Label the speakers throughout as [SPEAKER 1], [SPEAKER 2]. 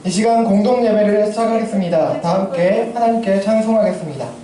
[SPEAKER 1] 이 시간 공동 예배를 시작하겠습니다. 다 함께 하나님께 찬송하겠습니다.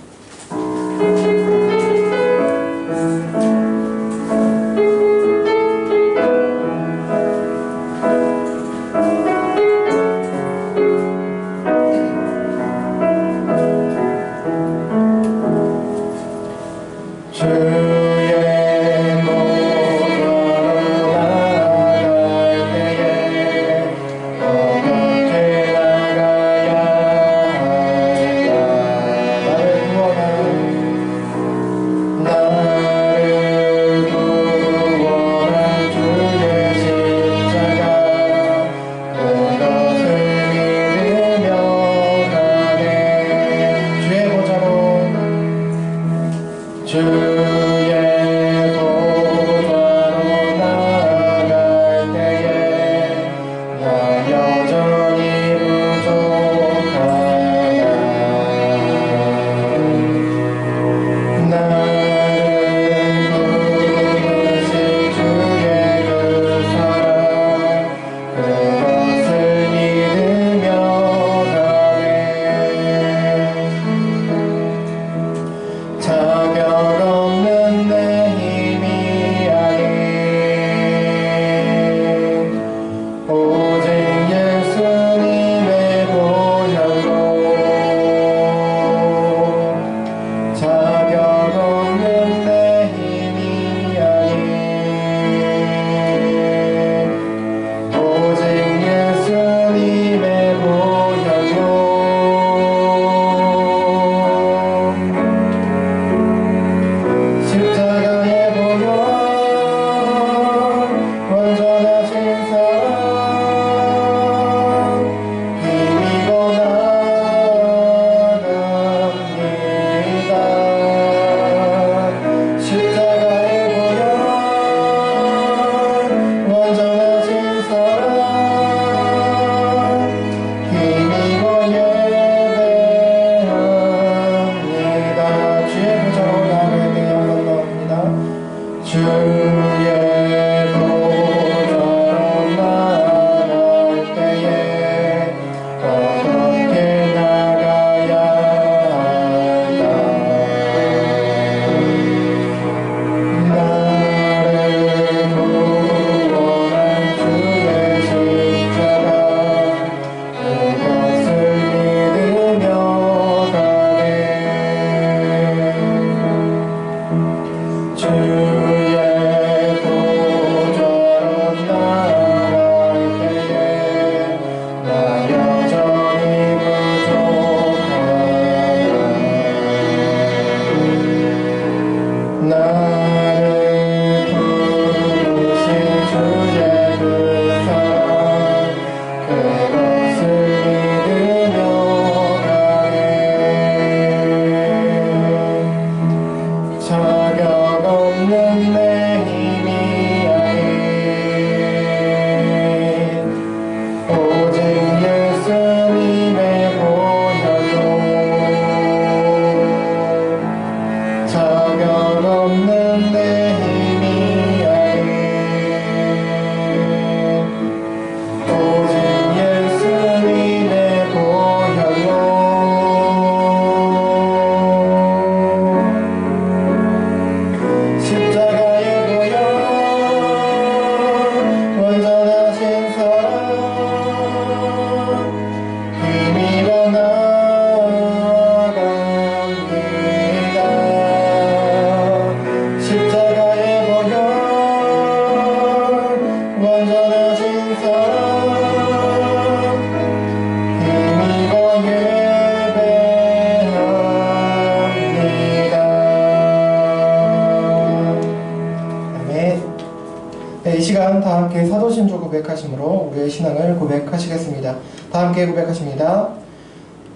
[SPEAKER 1] 이 시간 다 함께 사도신조 고백하심으로 우리의 신앙을 고백하시겠습니다. 다 함께 고백하십니다.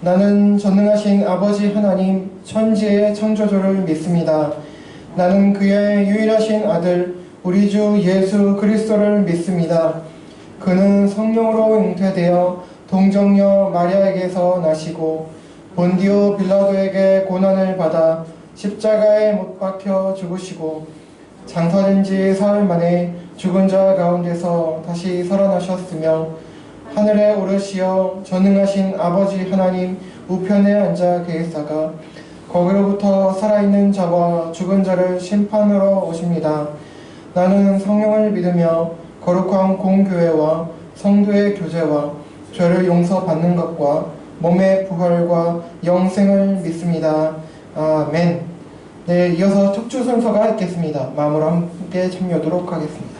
[SPEAKER 1] 나는 전능하신 아버지 하나님 천지의 창조주를 믿습니다. 나는 그의 유일하신 아들 우리 주 예수 그리스도를 믿습니다. 그는 성령으로 잉태되어 동정녀 마리아에게서 나시고 본디오 빌라도에게 고난을 받아 십자가에 못 박혀 죽으시고 장사된 지 사흘 만에 죽은 자 가운데서 다시 살아나셨으며 하늘에 오르시어 전능하신 아버지 하나님 우편에 앉아 계시다가 거기로부터 살아있는 자와 죽은 자를 심판하러 오십니다. 나는 성령을 믿으며 거룩한 공교회와 성도의 교제와 죄를 용서받는 것과 몸의 부활과 영생을 믿습니다. 아멘. 네, 이어서 척주 순서가 있겠습니다. 마음으로 함께 참여하도록 하겠습니다.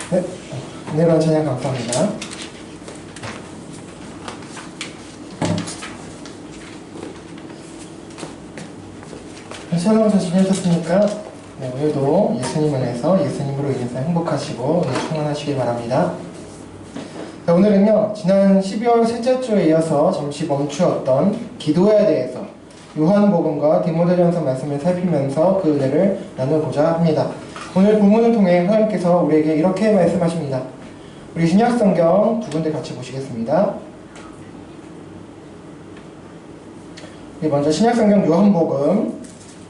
[SPEAKER 1] 네, 은혜로운 찬양 감사합니다. 샬롬 잘 지내셨습니까? 네, 오늘도 예수님 안에서 예수님으로 인해서 행복하시고 평안하시길 바랍니다. 자, 오늘은요, 지난 12월 셋째 주에 이어서 잠시 멈추었던 기도에 대해서 요한복음과 디모데전서 말씀을 살피면서 그 은혜를 나누고자 합니다. 오늘 본문을 통해 하나님께서 우리에게 이렇게 말씀하십니다. 우리 신약성경 두 군데 같이 보시겠습니다. 먼저 신약성경 요한복음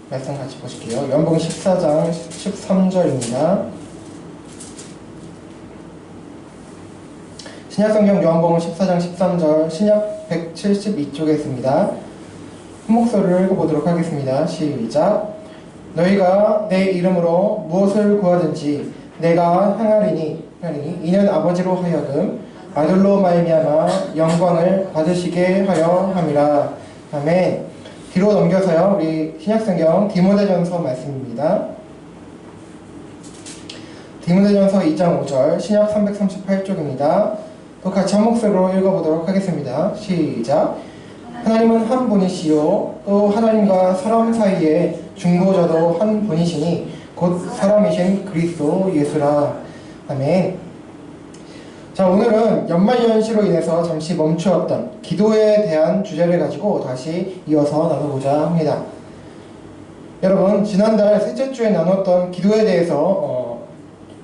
[SPEAKER 1] 말씀 같이 보실게요. 요한복음 14장 13절입니다. 신약성경 요한복음 14장 13절 신약 172쪽에 있습니다. 한 목소리를 읽어보도록 하겠습니다. 시작. 너희가 내 이름으로 무엇을 구하든지 내가 행하리니 이는 아버지로 하여금 아들로 말미암아 영광을 받으시게 하려 함이라. 아멘. 뒤로 넘겨서요. 우리 신약성경 디모데전서 말씀입니다. 디모데전서 2장 5절 신약 338쪽입니다. 또 같이 한 목소리로 읽어보도록 하겠습니다. 시작. 하나님은 한 분이시요 또 하나님과 사람 사이에 중보자도 한 분이시니 곧 사람이신 그리스도 예수라. 아멘. 자, 오늘은 연말연시로 인해서 잠시 멈추었던 기도에 대한 주제를 가지고 다시 이어서 나눠보자 합니다. 여러분, 지난달 셋째 주에 나눴던 기도에 대해서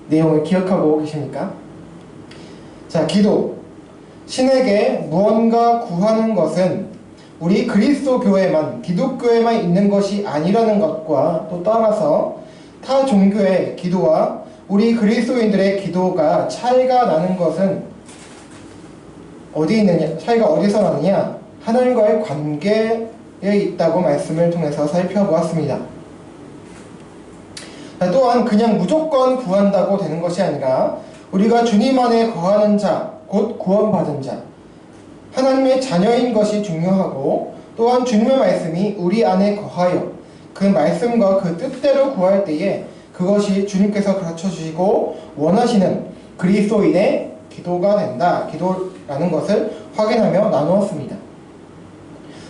[SPEAKER 1] 내용을 기억하고 계십니까? 자, 기도. 신에게 무언가 구하는 것은 우리 그리스도 교회만, 기독교에만 있는 것이 아니라는 것과 또 따라서 타 종교의 기도와 우리 그리스도인들의 기도가 차이가 나는 것은 어디 있느냐? 차이가 어디서 나느냐? 하나님과의 관계에 있다고 말씀을 통해서 살펴보았습니다. 또한 그냥 무조건 구한다고 되는 것이 아니라 우리가 주님 안에 거하는 자, 곧 구원받은 자, 하나님의 자녀인 것이 중요하고 또한 주님의 말씀이 우리 안에 거하여 그 말씀과 그 뜻대로 구할 때에 그것이 주님께서 가르쳐주시고 원하시는 그리스도인의 기도가 된다. 기도라는 것을 확인하며 나누었습니다.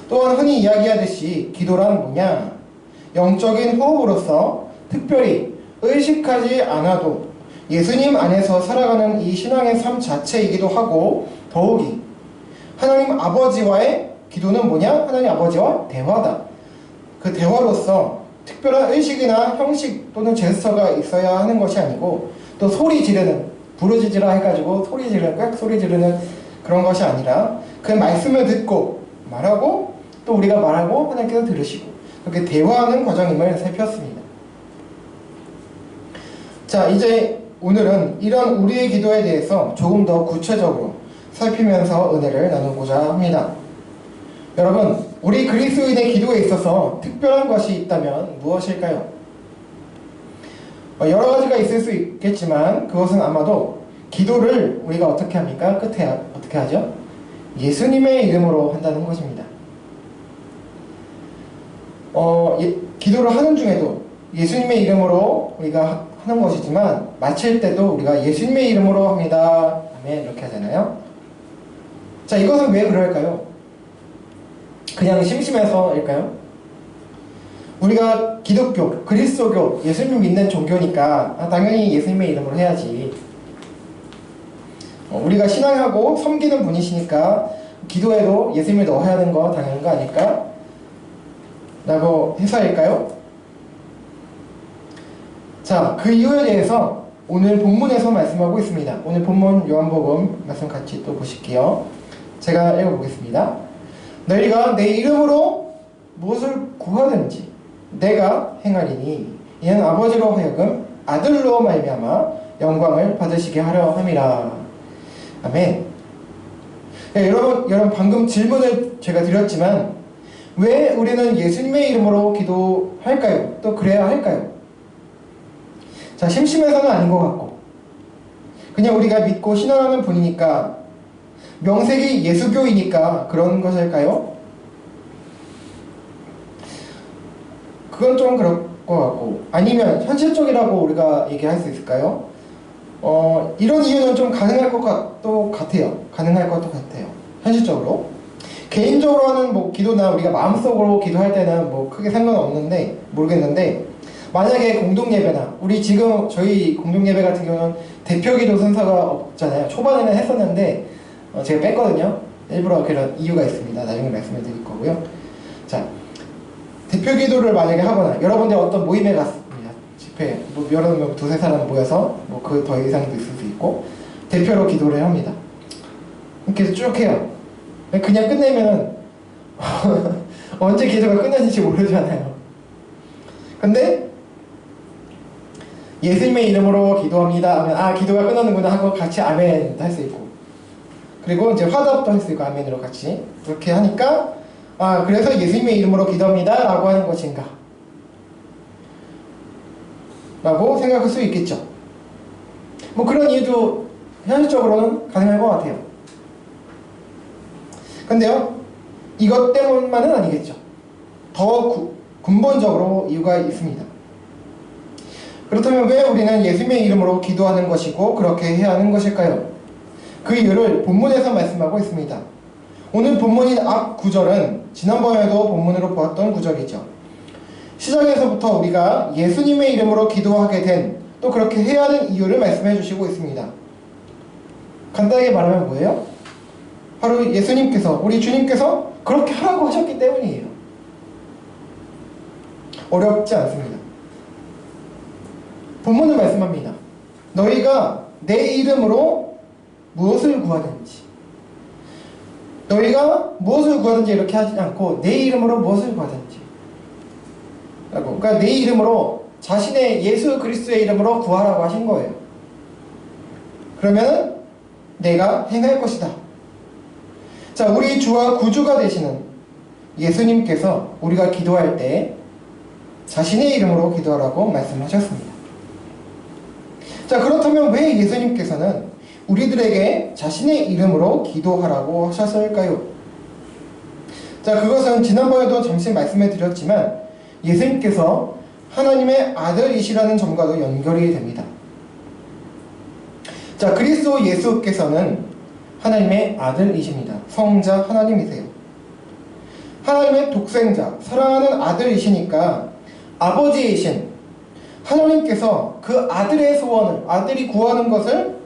[SPEAKER 1] 또한 흔히 이야기하듯이 기도란 뭐냐? 영적인 호흡으로서 특별히 의식하지 않아도 예수님 안에서 살아가는 이 신앙의 삶 자체이기도 하고 더욱이 하나님 아버지와의 기도는 뭐냐? 하나님 아버지와 대화다. 그 대화로서 특별한 의식이나 형식 또는 제스처가 있어야 하는 것이 아니고 또 소리 지르는, 부르짖으라 해가지고 소리 지르는, 꽉 소리 지르는 그런 것이 아니라 그 말씀을 듣고 말하고 또 우리가 말하고 하나님께서 들으시고 그렇게 대화하는 과정임을 살폈습니다. 자, 이제 오늘은 이런 우리의 기도에 대해서 조금 더 구체적으로 살피면서 은혜를 나누고자 합니다. 여러분, 우리 그리스도인의 기도에 있어서 특별한 것이 있다면 무엇일까요? 여러 가지가 있을 수 있겠지만 그것은 아마도 기도를 우리가 어떻게 합니까? 끝에 어떻게 하죠? 예수님의 이름으로 한다는 것입니다. 기도를 하는 중에도 예수님의 이름으로 우리가 하는 것이지만 마칠 때도 우리가 예수님의 이름으로 합니다. 아멘 이렇게 하잖아요. 자, 이것은 왜 그럴까요? 그냥 심심해서일까요? 우리가 기독교, 그리스도교, 예수님 믿는 종교니까 당연히 예수님의 이름으로 해야지. 우리가 신앙하고 섬기는 분이시니까 기도에도 예수님을 넣어야 하는 거 당연한 거 아닐까? 라고 해서일까요? 자, 그 이유에 대해서 오늘 본문에서 말씀하고 있습니다. 오늘 본문 요한복음 말씀 같이 또 보실게요. 제가 읽어보겠습니다. 너희가 내 이름으로 무엇을 구하든지 내가 행하리니 이는 아버지로 하여금 아들로 말미암아 영광을 받으시게 하려 함이라. 아멘. 네, 여러분 방금 질문을 제가 드렸지만 왜 우리는 예수님의 이름으로 기도할까요? 또 그래야 할까요? 자, 심심해서는 아닌 것 같고 그냥 우리가 믿고 신앙하는 분이니까 명색이 예수교이니까 그런 것일까요? 그건 좀 그럴 것 같고 아니면 현실적이라고 우리가 얘기할 수 있을까요? 이런 이유는 좀 가능할 것도 같아요. 가능할 것도 같아요. 현실적으로. 개인적으로 하는 뭐 기도나 우리가 마음속으로 기도할 때는 뭐 크게 상관없는데 모르겠는데 만약에 공동예배나 우리 지금 저희 공동예배 같은 경우는 대표기도 순서가 없잖아요. 초반에는 했었는데 제가 뺐거든요. 일부러 그런 이유가 있습니다. 나중에 말씀을 드릴 거고요. 자, 대표기도를 만약에 하거나 여러분들 어떤 모임에 갔습니다. 집회, 뭐 여러 명, 두세 사람 모여서 뭐 그 더 이상도 있을 수 있고 대표로 기도를 합니다. 이렇게 쭉 해요. 그냥 끝내면 언제 기도가 끝나는지 모르잖아요. 근데 예수님의 이름으로 기도합니다 하면 기도가 끝나는구나 하고 같이 아멘도 할 수 있고 그리고 이제 화답도 할 수 있고 아멘으로 같이 그렇게 하니까 그래서 예수님의 이름으로 기도합니다 라고 하는 것인가 라고 생각할 수 있겠죠. 뭐 그런 이유도 현실적으로는 가능할 것 같아요. 근데요, 이것 때문만은 아니겠죠. 더 근본적으로 이유가 있습니다. 그렇다면 왜 우리는 예수님의 이름으로 기도하는 것이고 그렇게 해야 하는 것일까요? 그 이유를 본문에서 말씀하고 있습니다. 오늘 본문인 앞 구절은 지난번에도 본문으로 보았던 구절이죠. 시작에서부터 우리가 예수님의 이름으로 기도하게 된, 또 그렇게 해야 하는 이유를 말씀해 주시고 있습니다. 간단하게 말하면 뭐예요? 바로 예수님께서, 우리 주님께서 그렇게 하라고 하셨기 때문이에요. 어렵지 않습니다. 본문은 말씀합니다. 너희가 내 이름으로 무엇을 구하든지, 너희가 무엇을 구하든지 이렇게 하지 않고 내 이름으로 무엇을 구하든지 라고, 그러니까 내 이름으로, 자신의 예수 그리스도의 이름으로 구하라고 하신 거예요. 그러면 내가 행할 것이다. 자, 우리 주와 구주가 되시는 예수님께서 우리가 기도할 때 자신의 이름으로 기도하라고 말씀하셨습니다. 자, 그렇다면 왜 예수님께서는 우리들에게 자신의 이름으로 기도하라고 하셨을까요? 자, 그것은 지난번에도 잠시 말씀해 드렸지만 예수님께서 하나님의 아들이시라는 점과도 연결이 됩니다. 자, 그리스도 예수께서는 하나님의 아들이십니다. 성자 하나님이세요. 하나님의 독생자, 사랑하는 아들이시니까 아버지이신 하나님께서 그 아들의 소원을, 아들이 구하는 것을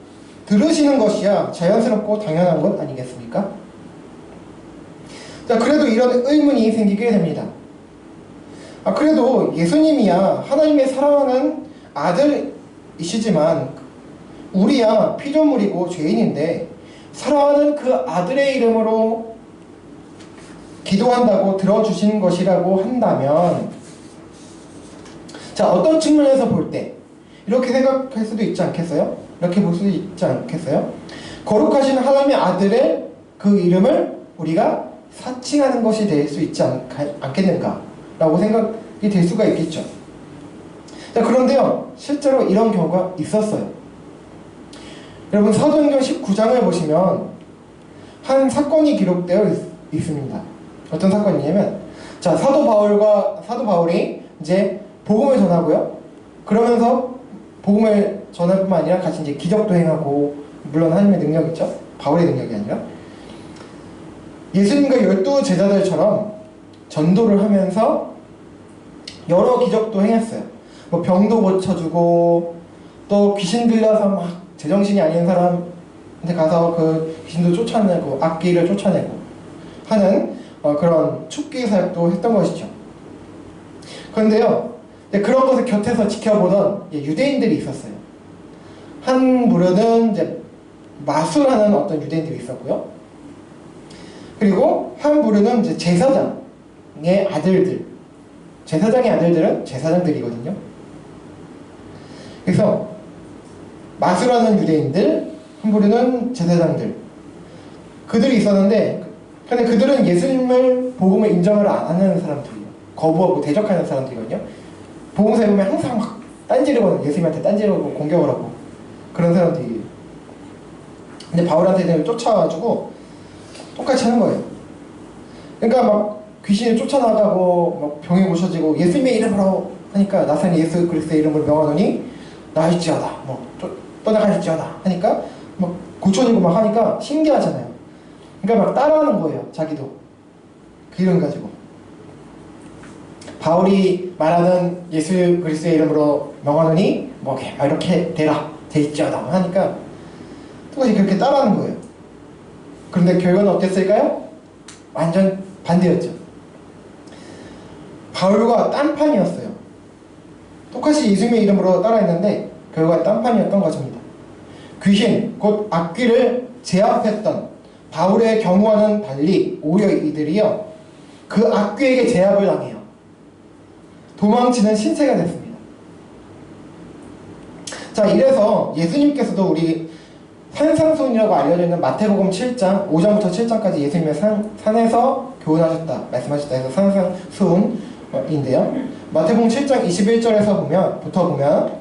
[SPEAKER 1] 들으시는 것이야 자연스럽고 당연한 것 아니겠습니까? 자, 그래도 이런 의문이 생기게 됩니다. 그래도 예수님이야 하나님의 사랑하는 아들이시지만 우리야 피조물이고 죄인인데 사랑하는 그 아들의 이름으로 기도한다고 들어주신 것이라고 한다면, 자, 어떤 측면에서 볼 때 이렇게 생각할 수도 있지 않겠어요? 이렇게 볼 수도 있지 않겠어요? 거룩하신 하나님의 아들의 그 이름을 우리가 사칭하는 것이 될 수 있지 않겠는가 라고 생각이 될 수가 있겠죠. 자, 그런데요, 실제로 이런 경우가 있었어요. 여러분, 사도행전 19장을 보시면 한 사건이 기록되어 있습니다. 어떤 사건이냐면, 자, 사도 바울이 이제 복음을 전하고요. 그러면서 복음을 전할 뿐만 아니라 같이 이제 기적도 행하고, 물론 하나님의 능력이죠. 바울의 능력이 아니라. 예수님과 12 제자들처럼 전도를 하면서 여러 기적도 행했어요. 뭐 병도 고쳐주고, 또 귀신 들려서 막 제정신이 아닌 사람한테 가서 그 귀신도 쫓아내고, 악귀를 쫓아내고 하는 그런 축기 사역도 했던 것이죠. 그런데요, 그런 것을 곁에서 지켜보던 유대인들이 있었어요. 한 부류는 이제 마술하는 어떤 유대인들이 있었고요. 그리고 한 부류는 이제 제사장의 아들들. 제사장의 아들들은 제사장들이거든요. 그래서 마술하는 유대인들, 한 부류는 제사장들. 그들이 있었는데, 근데 그들은 예수님을 복음을 인정을 안 하는 사람들이에요. 거부하고 대적하는 사람들이거든요. 복음서에 보면 항상 막 딴지르거든요. 예수님한테 딴지르고 공격을 하고 그런 사람들이에요. 근데 바울한테는 쫓아와가지고 똑같이 하는 거예요. 그러니까 막 귀신이 쫓아나가고 막 병이 고쳐지고 예수님의 이름으로 하니까 나사렛 예수 그리스도의 이름으로 명하노니 나을지어다, 뭐 떠나갈지어다 하니까 막 고쳐지고 막 하니까 신기하잖아요. 그러니까 막 따라하는 거예요. 자기도 그 이름 가지고. 바울이 말하는 예수 그리스도의 이름으로 명하노니 뭐 이렇게 되라, 되있지어다 하니까 똑같이 그렇게 따라하는 거예요. 그런데 결과는 어땠을까요? 완전 반대였죠. 바울과 딴판이었어요. 똑같이 예수님의 이름으로 따라했는데 결과는 딴판이었던 것입니다. 귀신, 곧 악귀를 제압했던 바울의 경우와는 달리 오히려 이들이요, 그 악귀에게 제압을 당해요. 도망치는 신세가 됐습니다. 자, 이래서 예수님께서도 우리 산상순이라고 알려져 있는 마태복음 7장 5장부터 7장까지 예수님의 산에서 교훈하셨다, 말씀하셨다 해서 산상수훈인데요. 마태복음 7장 21절에서 보면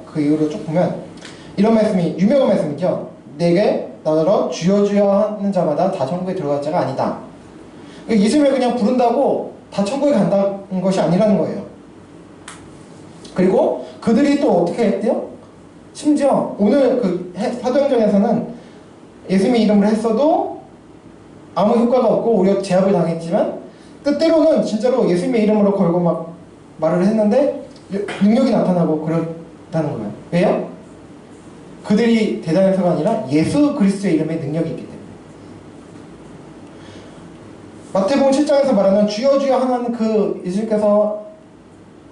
[SPEAKER 1] 그 이후로 쭉 보면 이런 말씀이 유명한 말씀이죠. 내게 나더러 주여 주여 하는 자마다 다 천국에 들어갈 자가 아니다. 예수님을 그냥 부른다고 다 천국에 간다는 것이 아니라는 거예요. 그리고 그들이 또 어떻게 했대요? 심지어 오늘 그 사도행전에서는 예수님의 이름으로 했어도 아무 효과가 없고 오히려 제압을 당했지만 때때로는 진짜로 예수님의 이름으로 걸고 막 말을 했는데 능력이 나타나고 그렇다는 거예요. 왜요? 그들이 대단해서가 아니라 예수 그리스도의 이름에 능력이 있기 때문에. 마태복음 7장에서 말하는 주여 주여 하는 그 예수님께서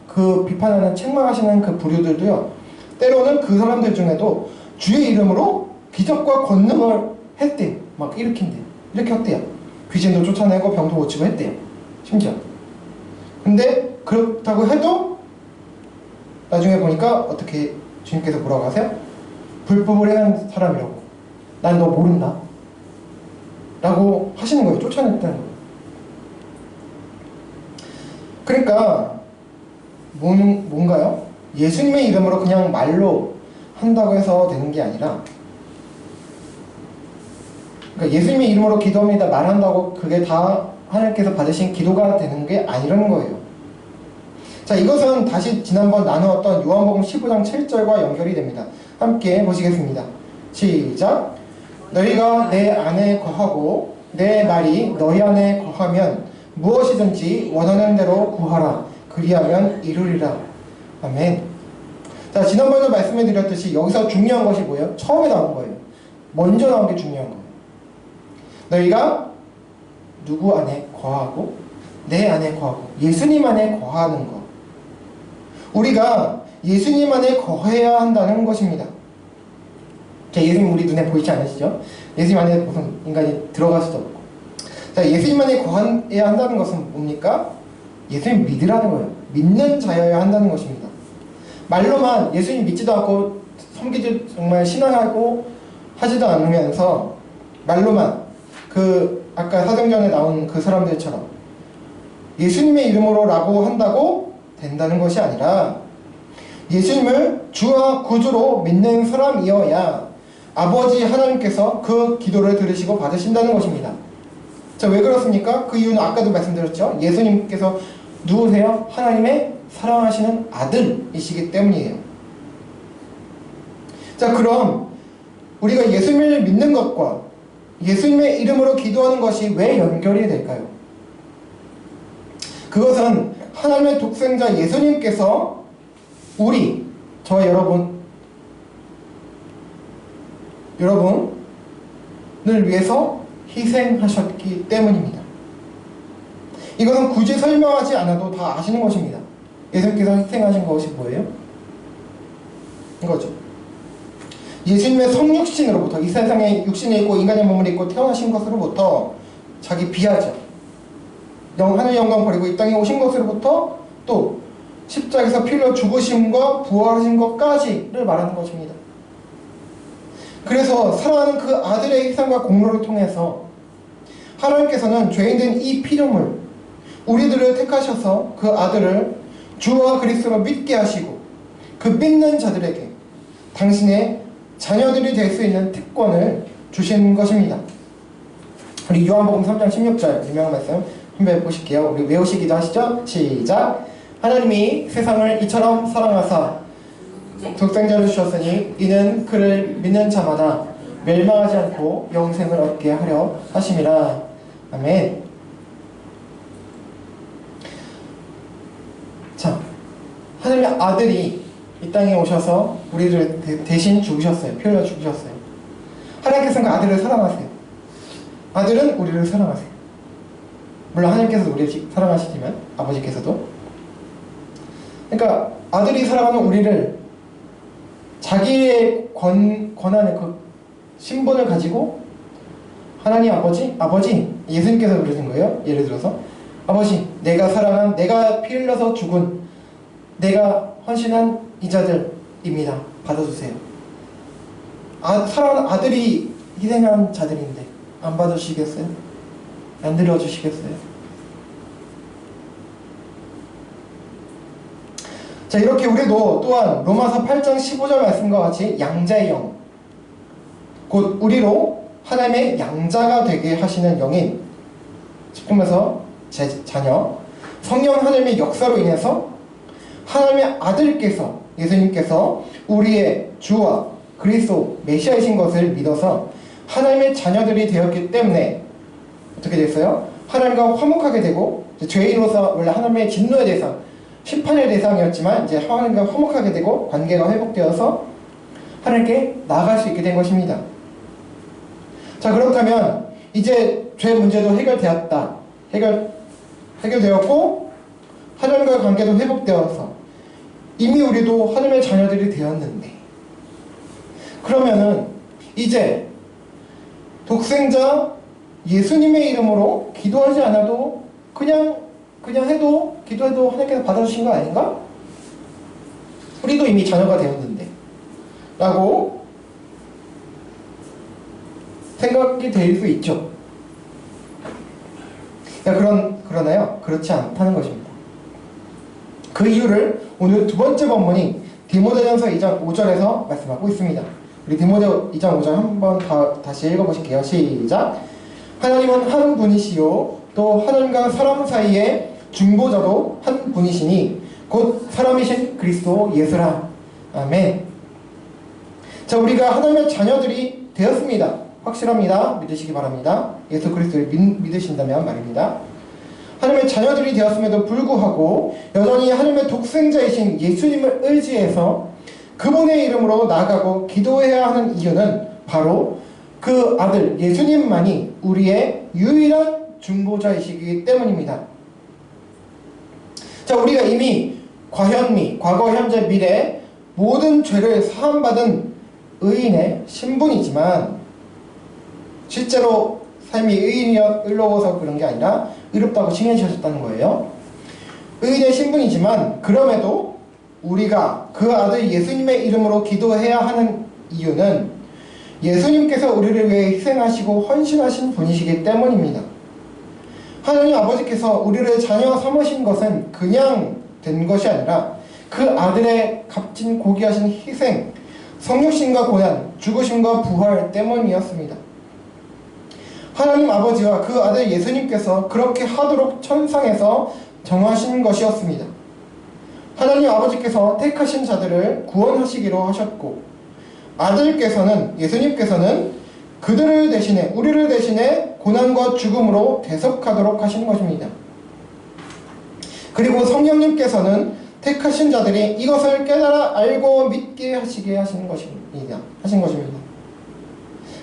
[SPEAKER 1] 그 비판하는 책망하시는 그 부류들도요, 때로는 그 사람들 중에도 주의 이름으로 기적과 권능을 했대요. 막 일으켰대요. 귀신도 쫓아내고 병도 고치고 했대요. 심지어. 근데 그렇다고 해도 나중에 보니까 어떻게 주님께서 뭐라고 하세요? 불법을 행한 사람이라고, 난 너 모른다 라고 하시는 거예요. 쫓아냈다는 거예요. 그러니까 뭔가요? 예수님의 이름으로 그냥 말로 한다고 해서 되는 게 아니라, 그러니까 예수님의 이름으로 기도합니다 말한다고 그게 다 하나님께서 받으신 기도가 되는 게 아니라는 거예요. 자, 이것은 다시 지난번 나누었던 요한복음 15장 7절과 연결이 됩니다. 함께 보시겠습니다. 시작. 너희가 내 안에 거하고 내 말이 너희 안에 거하면 무엇이든지 원하는 대로 구하라. 그리하면 이루리라. 아멘. 자, 지난번에도 말씀해 드렸듯이 여기서 중요한 것이 뭐예요? 처음에 나온 거예요. 먼저 나온 게 중요한 거예요. 너희가 누구 안에 거하고 내 안에 거하고 예수님 안에 거하는 것. 우리가 예수님 안에 거해야 한다는 것입니다. 자, 예수님 우리 눈에 보이지 않으시죠? 예수님 안에 무슨 인간이 들어갈 수도 없고. 자, 예수님 안에 거해야 한다는 것은 뭡니까? 예수님 믿으라는 거예요. 믿는 자여야 한다는 것입니다. 말로만 예수님 믿지도 않고 섬기지 정말 신앙하고 하지도 않으면서 말로만 그 아까 사도행전에 나온 그 사람들처럼 예수님의 이름으로 라고 한다고 된다는 것이 아니라 예수님을 주와 구주로 믿는 사람이어야 아버지 하나님께서 그 기도를 들으시고 받으신다는 것입니다. 자, 왜 그렇습니까? 그 이유는 아까도 말씀드렸죠. 예수님께서 누구세요? 하나님의 사랑하시는 아들이시기 때문이에요. 자, 그럼 우리가 예수님을 믿는 것과 예수님의 이름으로 기도하는 것이 왜 연결이 될까요? 그것은 하나님의 독생자 예수님께서 저와 여러분을 위해서 희생하셨기 때문입니다. 이것은 굳이 설명하지 않아도 다 아시는 것입니다. 예수님께서 희생하신 것이 뭐예요? 이거죠. 예수님의 성육신으로부터, 이 세상에 육신이 있고 인간의 몸을 입고 태어나신 것으로부터 자기 비하죠. 하늘 영광 버리고 이 땅에 오신 것으로부터 또 십자가에서 피 흘려 죽으심과 부활하신 것까지를 말하는 것입니다. 그래서 사랑하는 그 아들의 희생과 공로를 통해서 하나님께서는 죄인된 이 피조물 우리들을 택하셔서 그 아들을 주와 그리스도로 믿게 하시고 그 믿는 자들에게 당신의 자녀들이 될 수 있는 특권을 주신 것입니다. 우리 요한복음 3장 16절 유명한 말씀 한번 보실게요. 우리 외우시기도 하시죠? 시작. 하나님이 세상을 이처럼 사랑하사 독생자를 주셨으니 이는 그를 믿는 자마다 멸망하지 않고 영생을 얻게 하려 하심이라. 아멘. 자, 하나님의 아들이 이 땅에 오셔서 우리를 대신 죽으셨어요. 피 흘려 죽으셨어요. 하나님께서는 그 아들을 사랑하세요. 아들은 우리를 사랑하세요. 물론 하나님께서도 우리를 사랑하시지만 아버지께서도. 그러니까 아들이 사랑하는 우리를 자기의 권한의 그 신분을 가지고 하나님 아버지 예수님께서 그러신 거예요. 예를 들어서 아버지, 내가 사랑한, 내가 피 흘려서 죽은, 내가 헌신한 이 자들입니다. 받아주세요. 사랑하는 아들이 희생한 자들인데 안 받아주시겠어요? 안 들어주시겠어요? 자, 이렇게 우리도 또한 로마서 8장 15절 말씀과 같이 양자의 영, 곧 우리로 하나님의 양자가 되게 하시는 영인 싶으면서 제 자녀 성령 하나님의 역사로 인해서 하나님의 아들께서 예수님께서 우리의 주와 그리스도 메시아이신 것을 믿어서 하나님의 자녀들이 되었기 때문에 어떻게 됐어요? 하나님과 화목하게 되고 죄인으로서 원래 하나님의 진노의 대상, 심판의 대상이었지만 이제 하나님과 화목하게 되고 관계가 회복되어서 하나님께 나아갈 수 있게 된 것입니다. 자, 그렇다면 이제 죄 문제도 해결되었다. 해결되었고 하나님과의 관계도 회복되어서 이미 우리도 하나님의 자녀들이 되었는데, 그러면은 이제 독생자 예수님의 이름으로 기도하지 않아도 그냥 해도 기도해도 하나님께서 받아주신 거 아닌가? 우리도 이미 자녀가 되었는데 라고 생각이 될 수 있죠. 그러나요? 그렇지 않다는 것입니다. 그 이유를 오늘 두 번째 본문인 디모데전서 2장 5절에서 말씀하고 있습니다. 우리 디모데 2장 5절 한번 다시 읽어보실게요. 시작. 하나님은 한 분이시요 또 하나님과 사람 사이의 중보자도 한 분이시니 곧 사람이신 그리스도 예수라. 아멘. 자, 우리가 하나님의 자녀들이 되었습니다. 확실합니다. 믿으시기 바랍니다. 예수 그리스도를 믿으신다면 말입니다. 하나님의 자녀들이 되었음에도 불구하고 여전히 하나님의 독생자이신 예수님을 의지해서 그분의 이름으로 나아가고 기도해야 하는 이유는 바로 그 아들 예수님만이 우리의 유일한 중보자이시기 때문입니다. 자, 우리가 이미 과현미, 과거, 현재, 미래 모든 죄를 사함받은 의인의 신분이지만 실제로 삶이 의로워서 그런 게 아니라 의롭다고 칭해주셨다는 거예요. 의인의 신분이지만 그럼에도 우리가 그 아들 예수님의 이름으로 기도해야 하는 이유는 예수님께서 우리를 위해 희생하시고 헌신하신 분이시기 때문입니다. 하나님 아버지께서 우리를 자녀 삼으신 것은 그냥 된 것이 아니라 그 아들의 값진 고귀하신 희생, 성육신과 고난, 죽으심과 부활 때문이었습니다. 하나님 아버지와 그 아들 예수님께서 그렇게 하도록 천상에서 정하신 것이었습니다. 하나님 아버지께서 택하신 자들을 구원하시기로 하셨고 아들께서는 예수님께서는 그들을 대신해 우리를 대신해 고난과 죽음으로 대속하도록 하신 것입니다. 그리고 성령님께서는 택하신 자들이 이것을 깨달아 알고 믿게 하시게 하신 것입니다.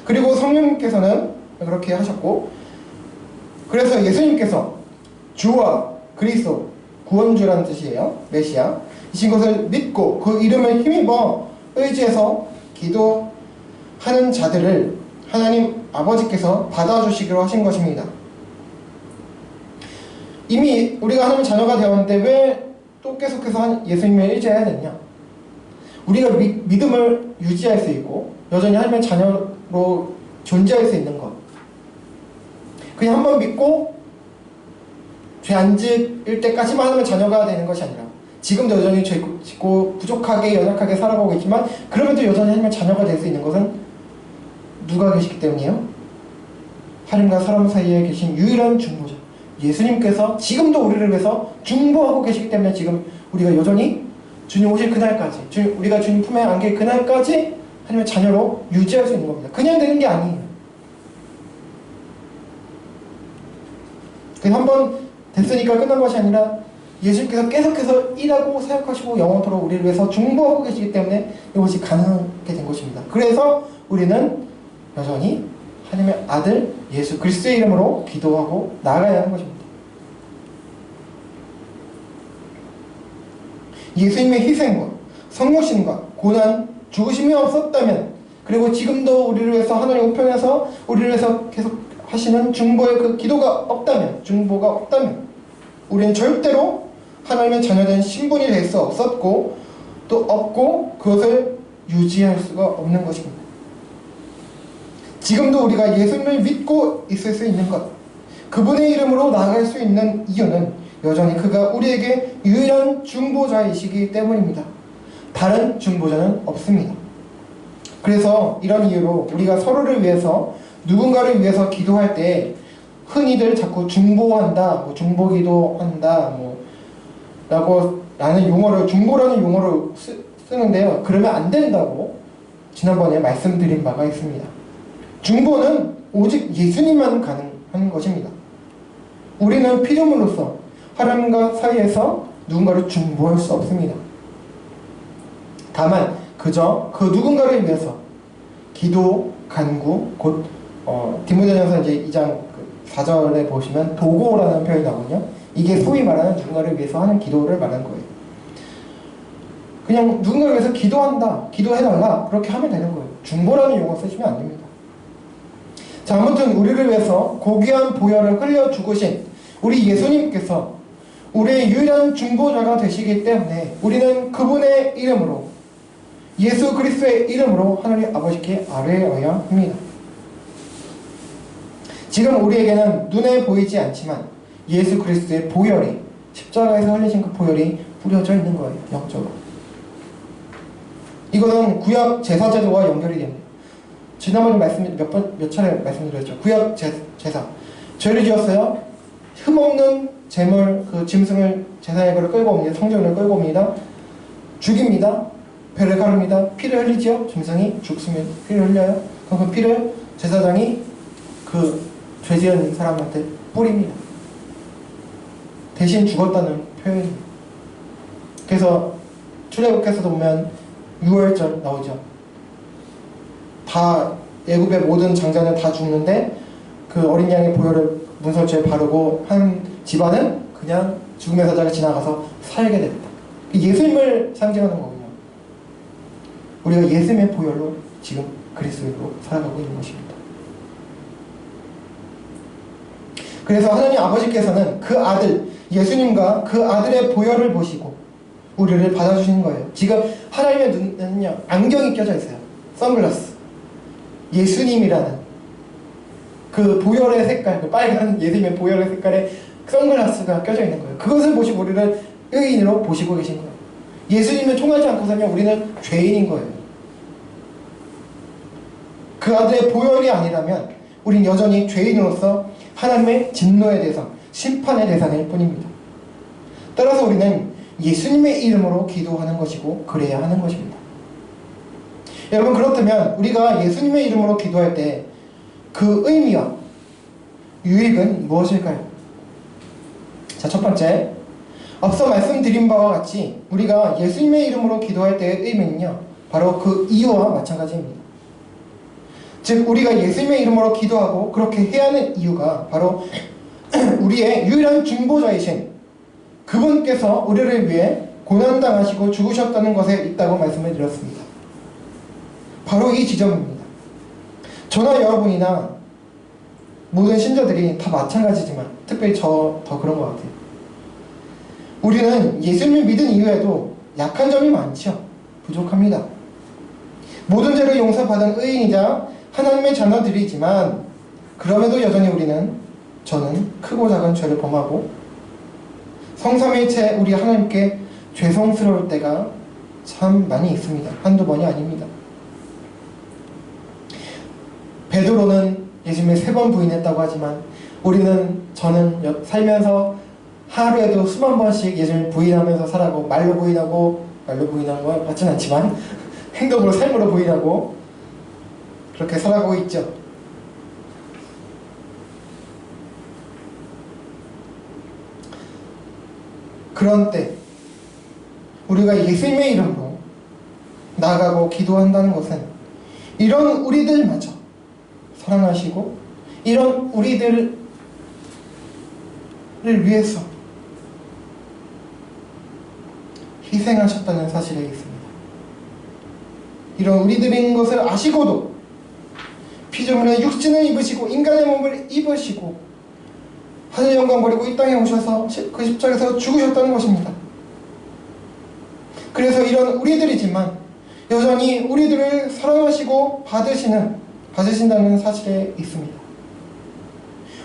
[SPEAKER 1] 그리고 성령님께서는 그렇게 하셨고, 그래서 예수님께서 주와 그리스도, 구원주라는 뜻이에요. 메시아 이신 것을 믿고 그 이름을 힘입어 의지해서 기도하는 자들을 하나님 아버지께서 받아주시기로 하신 것입니다. 이미 우리가 하나님 자녀가 되었는데 왜 또 계속해서 예수님을 의지해야 되냐? 우리가 믿음을 유지할 수 있고 여전히 하나님의 자녀로 존재할 수 있는 것, 그냥 한번 믿고 죄 안 지을 때까지만 하나님의 자녀가 되는 것이 아니라 지금도 여전히 죄 짓고 부족하게 연약하게 살아가고 있지만 그럼에도 여전히 하나님의 자녀가 될 수 있는 것은 누가 계시기 때문이에요? 하나님과 사람 사이에 계신 유일한 중보자 예수님께서 지금도 우리를 위해서 중보하고 계시기 때문에 지금 우리가 여전히 주님 오실 그날까지, 우리가 주님 품에 안길 그날까지 하나님의 자녀로 유지할 수 있는 겁니다. 그냥 되는 게 아니에요. 그래서 한번 됐으니까 끝난 것이 아니라 예수님께서 계속해서 일하고 사역하시고 영원토록 우리를 위해서 중보하고 계시기 때문에 이것이 가능하게 된 것입니다. 그래서 우리는 여전히 하나님의 아들 예수 그리스도의 이름으로 기도하고 나아가야 하는 것입니다. 예수님의 희생과 성육신과 고난, 죽으심이 없었다면, 그리고 지금도 우리를 위해서 하나님 우편에서 우리를 위해서 계속 하시는 중보의 그 기도가 없다면, 중보가 없다면 우리는 절대로 하나님의 자녀된 신분이 될 수 없었고 또 없고 그것을 유지할 수가 없는 것입니다. 지금도 우리가 예수님을 믿고 있을 수 있는 것, 그분의 이름으로 나아갈 수 있는 이유는 여전히 그가 우리에게 유일한 중보자이시기 때문입니다. 다른 중보자는 없습니다. 그래서 이런 이유로 우리가 서로를 위해서, 누군가를 위해서 기도할 때 흔히들 자꾸 중보한다, 중보기도한다, 라는 용어를, 중보라는 용어를 쓰는데요. 그러면 안 된다고 지난번에 말씀드린 바가 있습니다. 중보는 오직 예수님만 가능한 것입니다. 우리는 피조물로서 하나님과 사이에서 누군가를 중보할 수 없습니다. 다만 그저 그 누군가를 위해서 기도, 간구, 곧 디모데전서 이제 2장 4절에 보시면 도고라는 표현이 나오거든요. 이게 소위 말하는 누군가를 위해서 하는 기도를 말하는 거예요. 그냥 누군가를 위해서 기도한다, 기도해달라, 그렇게 하면 되는 거예요. 중보라는 용어 쓰시면 안 됩니다. 자, 아무튼 우리를 위해서 고귀한 보혈을 흘려 죽으신 우리 예수님께서 우리의 유일한 중보자가 되시기 때문에 우리는 그분의 이름으로, 예수 그리스도의 이름으로 하나님 아버지께 아뢰어야 합니다. 지금 우리에게는 눈에 보이지 않지만 예수 그리스도의 보혈이, 십자가에서 흘리신 그 보혈이 뿌려져 있는 거예요. 영적으로. 이거는 구약 제사제도와 연결이 됩니다. 지난번에 몇 차례 말씀드렸죠. 구약 제사. 죄를 지었어요. 흠없는 제물, 그 짐승을, 제사의 거를 끌고 옵니다. 성전을 끌고 옵니다. 죽입니다. 배를 가릅니다. 피를 흘리죠. 짐승이 죽으면 피를 흘려요. 그럼 그 피를 제사장이 그 죄 지은 사람한테 뿌립니다. 대신 죽었다는 표현입니다. 그래서 출애굽에서도 보면 6월절 나오죠. 다 애굽의 모든 장자는 다 죽는데 그 어린 양의 보혈을 문설주에 바르고 한 집안은 그냥 죽음의 사자가 지나가서 살게 됐다. 예수님을 상징하는 거군요. 우리가 예수님의 보혈로 지금 그리스도로 살아가고 있는 것입니다. 그래서 하나님 아버지께서는 그 아들 예수님과 그 아들의 보혈을 보시고 우리를 받아주시는 거예요. 지금 하나님의 눈에는요, 안경이 껴져 있어요. 선글라스. 예수님이라는 그 보혈의 색깔, 그 빨간 예수님의 보혈의 색깔의 선글라스가 껴져 있는 거예요. 그것을 보시고 우리를 의인으로 보시고 계신 거예요. 예수님을 통하지 않고서는 우리는 죄인인 거예요. 그 아들의 보혈이 아니라면 우린 여전히 죄인으로서 하나님의 진노의 대상, 심판의 대상일 뿐입니다. 따라서 우리는 예수님의 이름으로 기도하는 것이고 그래야 하는 것입니다. 여러분, 그렇다면 우리가 예수님의 이름으로 기도할 때 그 의미와 유익은 무엇일까요? 자, 첫 번째, 앞서 말씀드린 바와 같이 우리가 예수님의 이름으로 기도할 때의 의미는요, 바로 그 이유와 마찬가지입니다. 즉, 우리가 예수님의 이름으로 기도하고 그렇게 해야 하는 이유가 바로 우리의 유일한 중보자이신 그분께서 우리를 위해 고난당하시고 죽으셨다는 것에 있다고 말씀을 드렸습니다. 바로 이 지점입니다. 저나 여러분이나 모든 신자들이 다 마찬가지지만 특별히 더 그런 것 같아요. 우리는 예수님을 믿은 이후에도 약한 점이 많죠. 부족합니다. 모든 죄를 용서받은 의인이자 하나님의 자녀들이지만 그럼에도 여전히 저는 크고 작은 죄를 범하고 성삼일체 우리 하나님께 죄송스러울 때가 참 많이 있습니다. 한두 번이 아닙니다. 베드로는 예수님을 3번 부인했다고 하지만 저는 살면서 하루에도 수만 번씩 예수님을 부인하면서 살아가고 말로 부인하는 것 같진 않지만 행동으로, 삶으로 부인하고 그렇게 살아가고 있죠. 그런 때 우리가 예수님의 이름으로 나아가고 기도한다는 것은 이런 우리들마저 사랑하시고 이런 우리들을 위해서 희생하셨다는 사실에 있습니다. 이런 우리들인 것을 아시고도 피조물의 육신을 입으시고 인간의 몸을 입으시고 하늘 영광 버리고 이 땅에 오셔서 그 십자가에서 죽으셨다는 것입니다. 그래서 이런 우리들이지만 여전히 우리들을 사랑하시고 받으신다는 사실에 있습니다.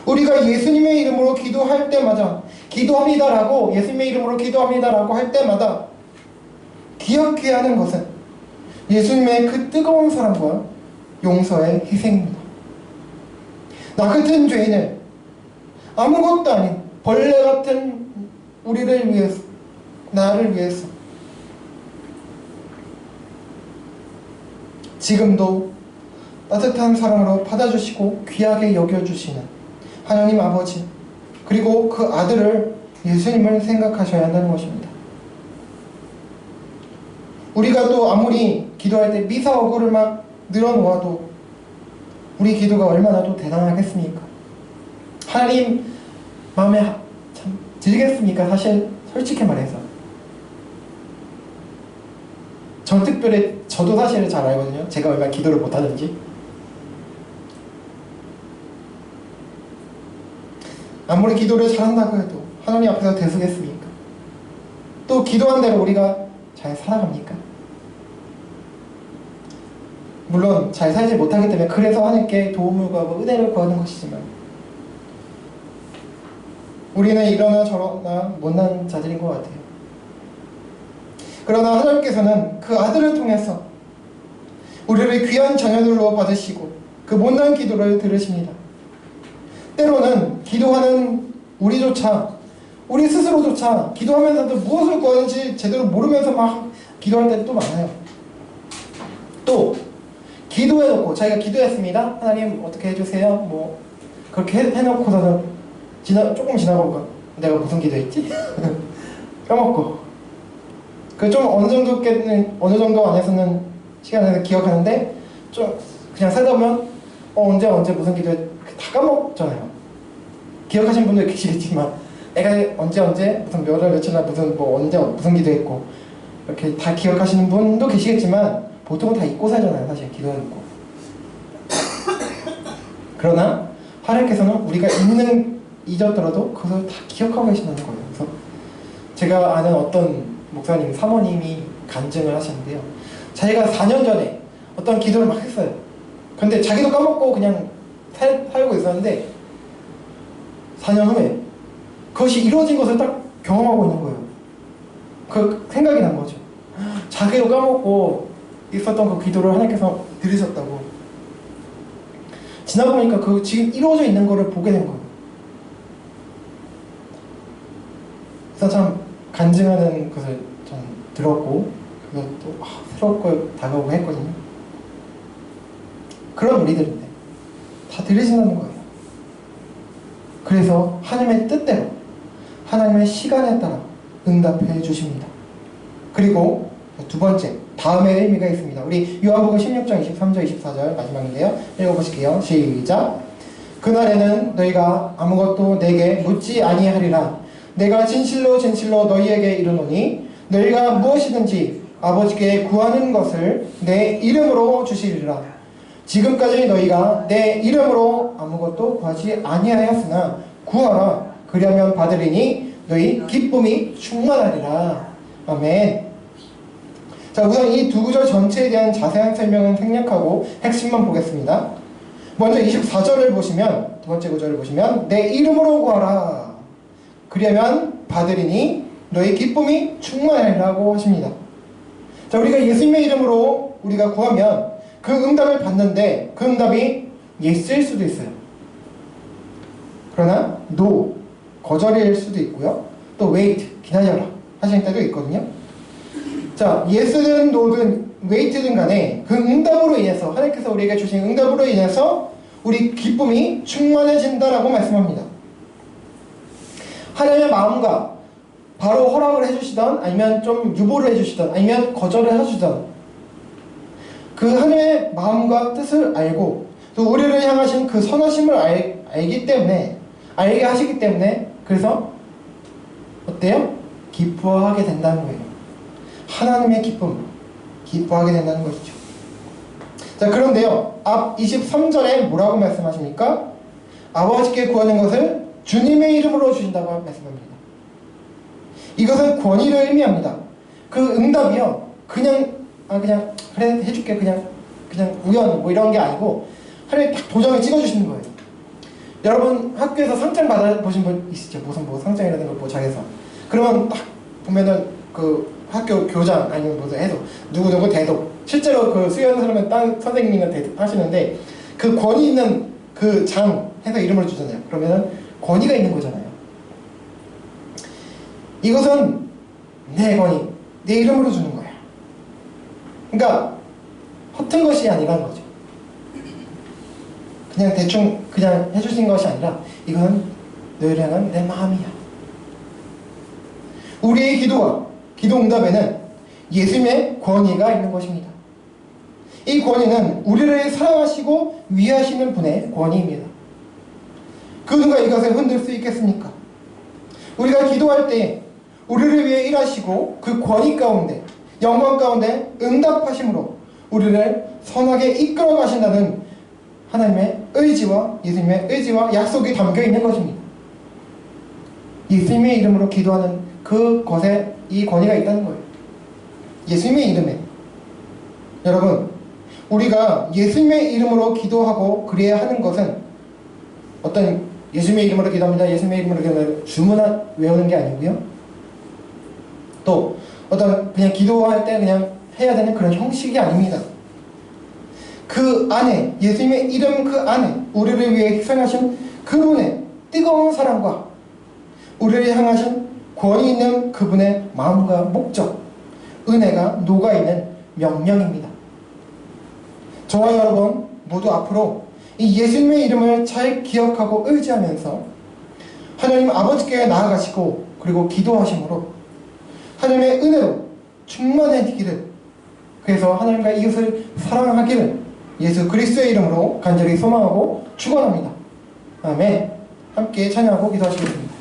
[SPEAKER 1] 우리가 예수님의 이름으로 기도할 때마다, 기도합니다라고, 예수님의 이름으로 기도합니다라고 할 때마다 기억해야 하는 것은 예수님의 그 뜨거운 사랑과 용서의 희생입니다. 나 같은 죄인을, 아무것도 아닌 벌레 같은 우리를 위해서, 나를 위해서 지금도 따뜻한 사랑으로 받아주시고 귀하게 여겨주시는 하나님 아버지, 그리고 그 아들을 예수님을 생각하셔야 한다는 것입니다. 우리가 또 아무리 기도할 때 미사오구를 막 늘어놓아도 우리 기도가 얼마나 또 대단하겠습니까? 하나님 마음에 참 들겠습니까? 사실 솔직히 말해서 전 특별히 저도 사실은 잘 알거든요. 제가 얼마나 기도를 못하는지. 아무리 기도를 잘한다고 해도 하나님 앞에서 대수겠습니까? 또 기도한 대로 우리가 잘 살아갑니까? 물론 잘 살지 못하기 때문에 그래서 하나님께 도움을 구하고 은혜를 구하는 것이지만 우리는 이러나 저러나 못난 자들인 것 같아요. 그러나 하나님께서는 그 아들을 통해서 우리를 귀한 자녀들로 받으시고 그 못난 기도를 들으십니다. 때로는 기도하는 우리조차, 우리 스스로조차 기도하면서도 무엇을 구하는지 제대로 모르면서 막 기도할 때도 많아요. 또 기도해놓고 자기가 기도했습니다. 하나님 어떻게 해주세요. 뭐 그렇게 해놓고서는 조금 지나고 내가 무슨 기도했지? 까먹고 그 좀 어느 정도 안에서는 시간에서 기억하는데 좀 그냥 살다 보면 언제 무슨 기도했 다 까먹잖아요. 기억하신 분도 계시겠지만 내가 언제 무슨 몇 월 며칠 날 무슨 뭐 언제 무슨 기도했고 이렇게 다 기억하시는 분도 계시겠지만 보통은 다 잊고 살잖아요. 사실 기도해놓고. 그러나 하나님께서는 우리가 잊었더라도 그것을 다 기억하고 계신다는 거예요. 그래서 제가 아는 어떤 목사님 사모님이 간증을 하시는데요. 자기가 4년 전에 어떤 기도를 막 했어요. 근데 자기도 까먹고 그냥 살고 있었는데 4년 후에 그것이 이루어진 것을 딱 경험하고 있는 거예요. 그 생각이 난 거죠. 자기도 까먹고 있었던 그 기도를 하나님께서 들으셨다고. 지나고 보니까 그 지금 이루어져 있는 거를 보게 된 거예요. 그래서 참 간증하는 것을 전 들었고 그것도 새롭고 다가오고 했거든요. 그런 우리들인데 다 들으신다는 거예요. 그래서 하나님의 뜻대로 하나님의 시간에 따라 응답해 주십니다. 그리고 두 번째, 다음의 의미가 있습니다. 우리 요한복음 16장 23절 24절 마지막인데요. 읽어보실게요. 시작. 그날에는 너희가 아무것도 내게 묻지 아니하리라. 내가 진실로 너희에게 이르노니 너희가 무엇이든지 아버지께 구하는 것을 내 이름으로 주시리라. 지금까지 너희가 내 이름으로 아무것도 구하지 아니하였으나 구하라. 그러면 받으리니 너희 기쁨이 충만하리라. 아멘. 자, 우선 이 두 구절 전체에 대한 자세한 설명은 생략하고 핵심만 보겠습니다. 먼저 24절을 보시면, 두 번째 구절을 보시면 내 이름으로 구하라. 그러면 받으리니 너희 기쁨이 충만하리라고 하십니다. 자, 우리가 예수님의 이름으로 우리가 구하면 그 응답을 받는데 그 응답이 예스일 수도 있어요. 그러나 no, 거절일 수도 있고요. 또 wait, 기다려라 하시는 때도 있거든요. 자, 예스든 no든 wait든 간에 그 응답으로 인해서 하나님께서 우리에게 주신 응답으로 인해서 우리 기쁨이 충만해진다라고 말씀합니다. 하나님의 마음과 바로 허락을 해주시던 아니면 좀 유보를 해주시던 아니면 거절을 해주시던 그 하나님의 마음과 뜻을 알고 또 우리를 향하신 그 선하심을 알기 때문에 알게 하시기 때문에 그래서 어때요? 기뻐하게 된다는 거예요. 하나님의 기쁨 기뻐하게 된다는 것이죠. 자, 그런데요 앞 23절에 뭐라고 말씀하십니까? 아버지께 구하는 것을 주님의 이름으로 주신다고 말씀합니다. 이것은 권위를 의미합니다. 그 응답이요 그냥 그래 해줄게 그냥 우연 뭐 이런 게 아니고 하나님 딱 도장을 찍어주시는 거예요. 여러분 학교에서 상장 받아보신 분 있으시죠? 무슨 뭐 상장이라든가 뭐 자기서. 그러면 딱 보면은 그 학교 교장 아니면 무슨 해도 누구누구 대독, 실제로 그 수여하는 사람은 딴 선생님이나 대독 하시는데 그 권위 있는 그 장 해서 이름을 주잖아요. 그러면은 권위가 있는 거잖아요. 이것은 내 권위, 내 이름으로 주는 거야. 그러니까 허튼 것이 아니라는 거죠. 그냥 대충 그냥 해주신 것이 아니라 이건 너희를 향한 내 마음이야. 우리의 기도와 기도 응답에는 예수님의 권위가 있는 것입니다. 이 권위는 우리를 사랑하시고 위하시는 분의 권위입니다. 그 누가 이것을 흔들 수 있겠습니까? 우리가 기도할 때 우리를 위해 일하시고 그 권위 가운데 영광 가운데 응답하심으로 우리를 선하게 이끌어 가신다는 하나님의 의지와 예수님의 의지와 약속이 담겨 있는 것입니다. 예수님의 이름으로 기도하는 그것에 이 권위가 있다는 거예요. 예수님의 이름에. 여러분, 우리가 예수님의 이름으로 기도하고 그래야 하는 것은 어떤 예수님의 이름으로 기도합니다, 예수님의 이름으로 기도합니다 주문 외우는 게 아니고요. 또 어떤 그냥 기도할 때 그냥 해야 되는 그런 형식이 아닙니다. 그 안에, 예수님의 이름 그 안에 우리를 위해 희생하신 그분의 뜨거운 사랑과 우리를 향하신 권위 있는 그분의 마음과 목적, 은혜가 녹아있는 명령입니다. 저와 여러분 모두 앞으로 이 예수님의 이름을 잘 기억하고 의지하면서 하나님 아버지께 나아가시고 그리고 기도하심으로 하나님의 은혜로 충만해지기를, 그래서 하나님과 이웃을 사랑하기를 예수 그리스도의 이름으로 간절히 소망하고 축원합니다. 아멘. 함께 찬양하고 기도하시겠습니다.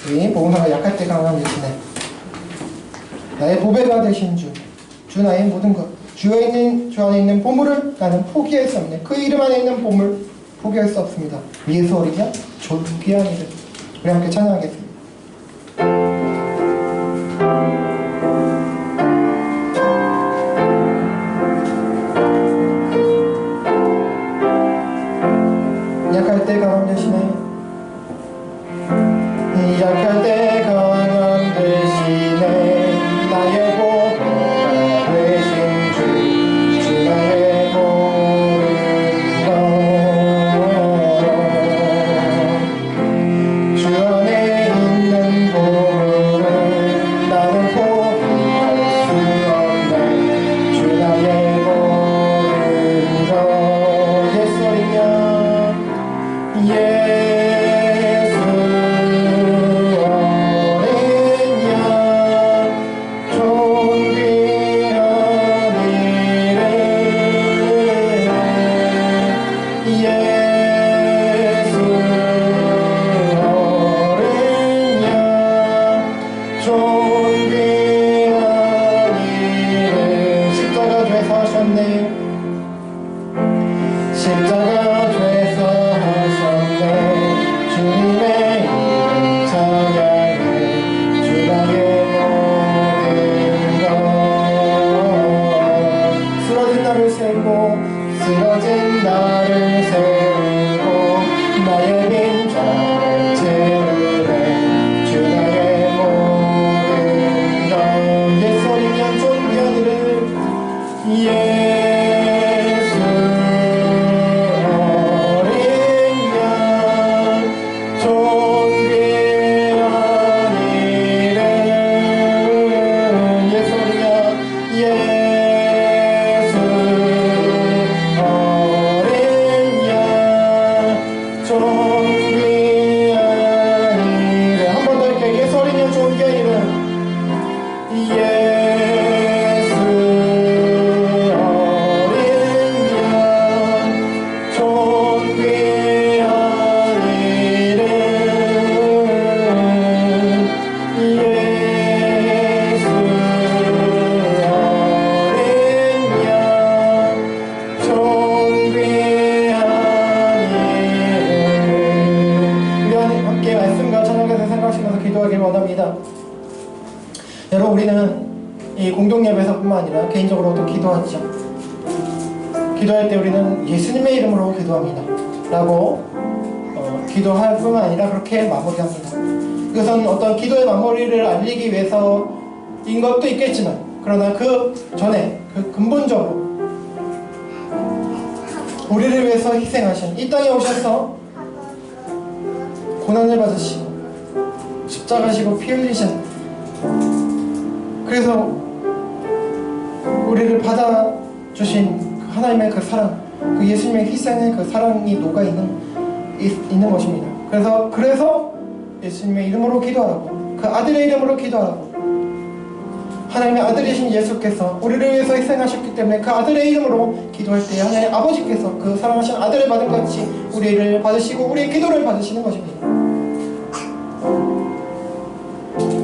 [SPEAKER 1] 우리 복음화가 약할 때 강함 되시네. 나의 보배가 되신 주 나의 모든 것, 주 안에 있는 보물을 나는 포기할 수 없네. 그 이름 안에 있는 보물 포기할 수 없습니다. 예수 어리냐 존귀한 이름. 우리 함께 찬양하겠습니다. 약할 때 강함 되시네. 약할 때 강함 되시네. 나의 보배가 되신 주 나의 보배가 주 안에 있는 보물을 나는 포기할 수 없네. 주 나의 보배가 예수 어린 양 십자가 죄서 하셨네. 주님의 이름 찬양해. 주 나의 모든 것. 쓰러진 나를 세우고 쓰러진 나를 세우고 나의 빈자를 채우네. 주 나의 모든 것. 예수 어린 양 존귀하니를 여러분, 우리는 이 공동예배에서뿐만 아니라 개인적으로도 기도하죠. 기도할 때 우리는 예수님의 이름으로 기도합니다 라고 기도할 뿐만 아니라 그렇게 마무리합니다. 이것은 어떤 기도의 마무리를 알리기 위해서인 것도 있겠지만, 그러나 그 전에 그 근본적으로 우리를 위해서 희생하신, 이 땅에 오셔서 고난을 받으시고 십자가시고 피 흘리신, 그래서 우리를 받아주신 하나님의 그 사랑, 그 예수님의 희생의 그 사랑이 녹아있는 것입니다. 그래서 예수님의 이름으로 기도하라고, 그 아들의 이름으로 기도하라고, 하나님의 아들이신 예수께서 우리를 위해서 희생하셨기 때문에 그 아들의 이름으로 기도할 때 하나님 아버지께서 그 사랑하신 아들을 받은 같이 우리를 받으시고 우리의 기도를 받으시는 것입니다.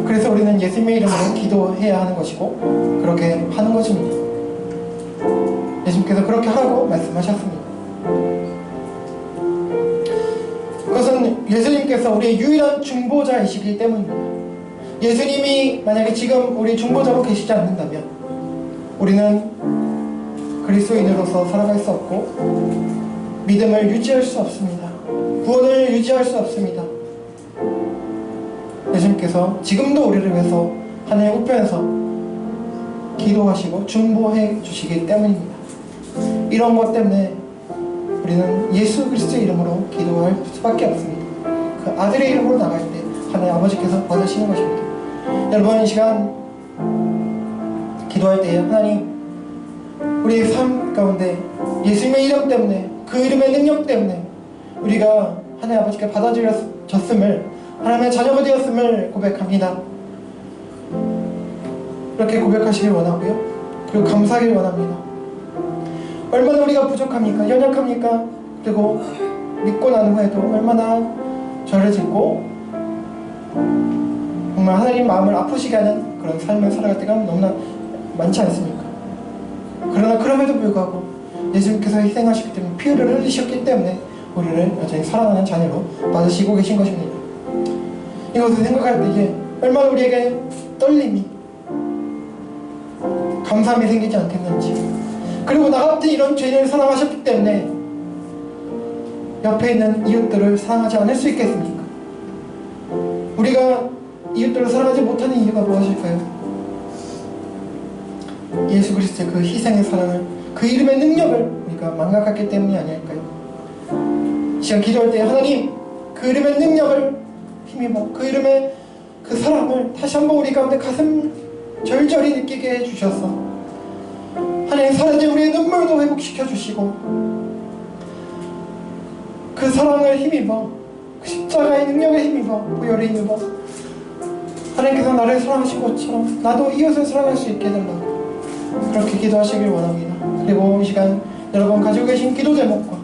[SPEAKER 1] 그래서 우리는 예수님의 이름으로 기도해야 하는 것이고 그렇게 하는 것입니다. 예수님께서 그렇게 하라고 말씀하셨습니다. 그것은 예수님께서 우리의 유일한 중보자이시기 때문입니다. 예수님이 만약에 지금 우리 중보자로 계시지 않는다면 우리는 그리스도인으로서 살아갈 수 없고 믿음을 유지할 수 없습니다. 구원을 유지할 수 없습니다. 예수님께서 지금도 우리를 위해서 하나님 우편에서 기도하시고 중보해 주시기 때문입니다. 이런 것 때문에 우리는 예수 그리스도의 이름으로 기도할 수밖에 없습니다. 그 아들의 이름으로 나갈 때 하나님 아버지께서 받으시는 것입니다. 여러분, 이 시간 기도할 때 하나님, 우리의 삶 가운데 예수님의 이름 때문에, 그 이름의 능력 때문에 우리가 하나님 아버지께 받아들여졌음을, 하나님의 자녀가 되었음을 고백합니다. 이렇게 고백하시길 원하고요, 그리고 감사하길 원합니다. 얼마나 우리가 부족합니까? 연약합니까? 그리고 믿고 난 후에도 얼마나 죄를 짓고 정말 하나님 마음을 아프시게 하는 그런 삶을 살아갈 때가 너무나 많지 않습니까? 그러나 그럼에도 불구하고 예수님께서 희생하셨기 때문에, 피를 흘리셨기 때문에 우리를 여전히 사랑하는 자녀로 받으시고 계신 것입니다. 이것을 생각할 때 이게 얼마나 우리에게 떨림이, 감사함이 생기지 않겠는지, 그리고 나 같은 이런 죄인을 사랑하셨기 때문에 옆에 있는 이웃들을 사랑하지 않을 수 있겠습니까? 우리가 이웃들을 사랑하지 못하는 이유가 무엇일까요? 예수 그리스도의 그 희생의 사랑을, 그 이름의 능력을 우리가 망각했기 때문이 아닐까요? 시간 기도할 때 하나님, 그 이름의 능력을 힘입어 그 이름의 그 사랑을 다시 한번 우리 가운데 가슴 절절히 느끼게 해주셔서 하나님, 사라진 우리의 눈물도 회복시켜 주시고 그 사랑을 힘입어, 그 십자가의 능력에 힘입어, 보혈에 힘입어 하나님께서 나를 사랑하신 것처럼 나도 이웃을 사랑할 수 있게 해달라고 그렇게 기도하시길 원합니다. 그리고 이 시간 여러분 가지고 계신 기도 제목과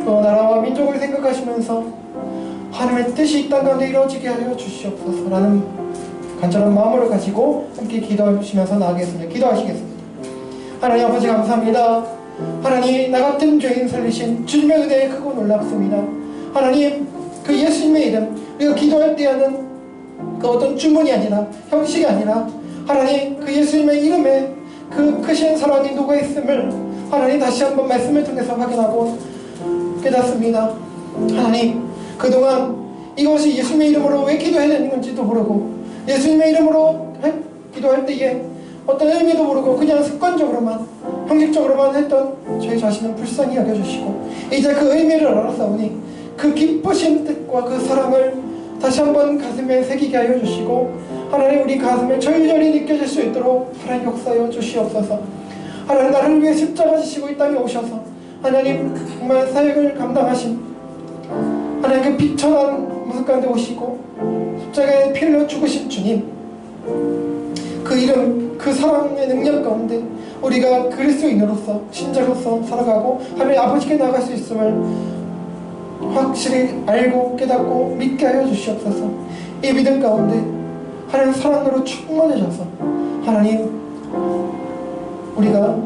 [SPEAKER 1] 또 나라와 민족을 생각하시면서 하나님의 뜻이 이 땅 가운데 이루어지게 하여 주시옵소서 라는 간절한 마음을 가지고 함께 기도하시면서 나아가겠습니다. 기도하시겠습니다. 하나님 아버지, 감사합니다. 하나님, 나 같은 죄인 살리신 주님의 은혜에 크고 놀랍습니다. 하나님, 그 예수님의 이름, 우리가 기도할 때 하는 그 어떤 주문이 아니라, 형식이 아니라 하나님, 그 예수님의 이름에 그 크신 사랑이 녹아있음을 하나님 다시 한번 말씀을 통해서 확인하고 깨닫습니다. 하나님, 그동안 이것이 예수님의 이름으로 왜 기도해야 되는 건지도 모르고 예수님의 이름으로 기도할 때에 어떤 의미도 모르고 그냥 습관적으로만, 형식적으로만 했던 저희 자신을 불쌍히 여겨주시고 이제 그 의미를 알아서오니 그 기쁘신 뜻과 그 사랑을 다시 한번 가슴에 새기게 하여 주시고 하나님, 우리 가슴에 절절히 느껴질 수 있도록 하나님 역사하여 주시옵소서. 하나님, 나를 위해 십자가 지시고 이 땅에 오셔서 하나님 정말 사역을 감당하신 하나님, 그 비천한 모습 가운데 오시고 십자가에 피 흘려 죽으신 주님, 그 이름, 그 사랑의 능력 가운데 우리가 그리스도인으로서, 신자로서 살아가고 하나님 아버지께 나갈 수 있음을 확실히 알고 깨닫고 믿게 하여 주시옵소서. 이 믿음 가운데 하나님 사랑으로 충만해져서 하나님, 우리가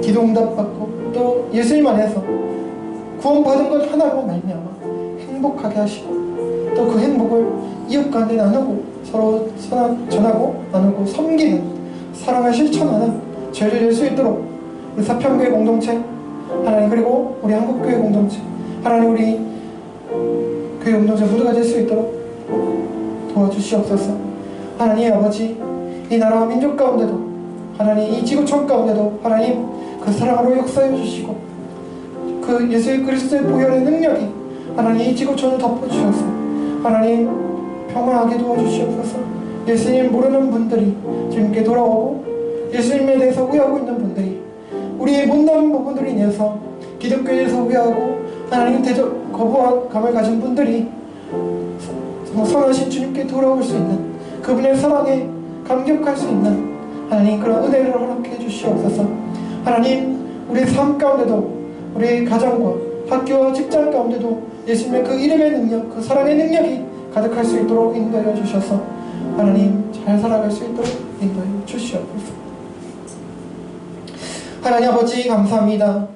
[SPEAKER 1] 기도 응답받고 또 예수님 안에서 구원받은 것 하나로 말미암아 행복하게 하시고 또 그 행복을 이웃 가운데 나누고 서로 전하고 나누고 섬기는, 사랑을 실천하는 죄를 질 수 있도록 우리 사평교회 공동체 하나님, 그리고 우리 한국교회 공동체 하나님, 우리 교회 공동체 모두가 될 수 있도록 도와주시옵소서. 하나님 아버지, 이 나라와 민족 가운데도 하나님, 이 지구촌 가운데도 하나님 그 사랑으로 역사해 주시고 그 예수 그리스도의 보혈의 능력이 하나님 이 지구촌을 덮어주셔서 하나님 평화하게 도와주시옵소서. 예수님 모르는 분들이 주님께 돌아오고 예수님에 대해서 후회하고 있는 분들이, 우리의 못난 부분들로 인해서 기독교에 대해서 후회하고 하나님 대적 거부감을 가진 분들이 선하신 주님께 돌아올 수 있는, 그분의 사랑에 감격할 수 있는 하나님 그런 은혜를 허락해 주시옵소서. 하나님 우리의 삶 가운데도, 우리의 가정과 학교와 직장 가운데도 예수님의 그 이름의 능력, 그 사랑의 능력이 가득할 수 있도록 인도해 주셔서 하나님 잘 살아갈 수 있도록 인도해 주시옵소서. 하나님 아버지 감사합니다.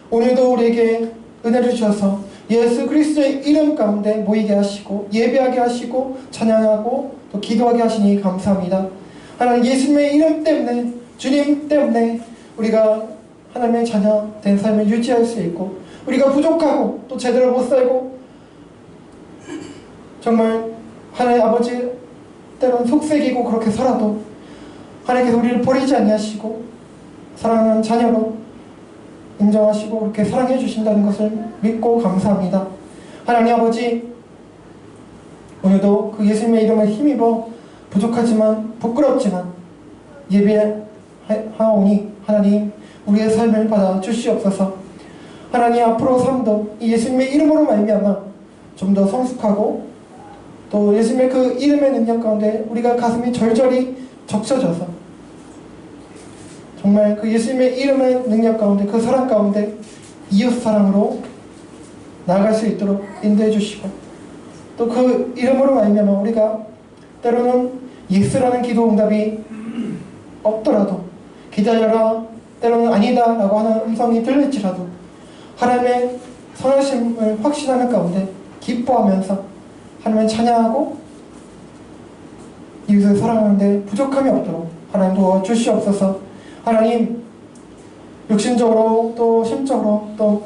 [SPEAKER 1] 오늘도 우리에게 은혜를 주셔서 예수 그리스도의 이름 가운데 모이게 하시고 예배하게 하시고 찬양하고 또 기도하게 하시니 감사합니다. 하나님 예수님의 이름 때문에, 주님 때문에 우리가 하나님의 자녀 된 삶을 유지할 수 있고, 우리가 부족하고 또 제대로 못 살고 정말 하나님 아버지 때로는 속색이고 그렇게 살아도 하나님께서 우리를 버리지 아니하시고 사랑하는 자녀로 인정하시고 그렇게 사랑해 주신다는 것을 믿고 감사합니다. 하나님 아버지, 오늘도 그 예수님의 이름을 힘입어 부족하지만 부끄럽지만 예배하오니 하나님 우리의 삶을 받아 주시옵소서. 하나님 앞으로 삶도 이 예수님의 이름으로 말미암아 좀 더 성숙하고 또 예수님의 그 이름의 능력 가운데 우리가 가슴이 절절히 적셔져서 정말 그 예수님의 이름의 능력 가운데, 그 사랑 가운데 이웃 사랑으로 나아갈 수 있도록 인도해 주시고, 또 그 이름으로 말미암아 우리가 때로는 예스라는 기도 응답이 없더라도, 기다려라, 때로는 아니다 라고 하는 음성이 들릴지라도 하나님의 선하심을 확신하는 가운데 기뻐하면서 하나님을 찬양하고 이웃을 사랑하는데 부족함이 없도록 하나님 도와주시옵소서. 하나님 육신적으로 또 심적으로 또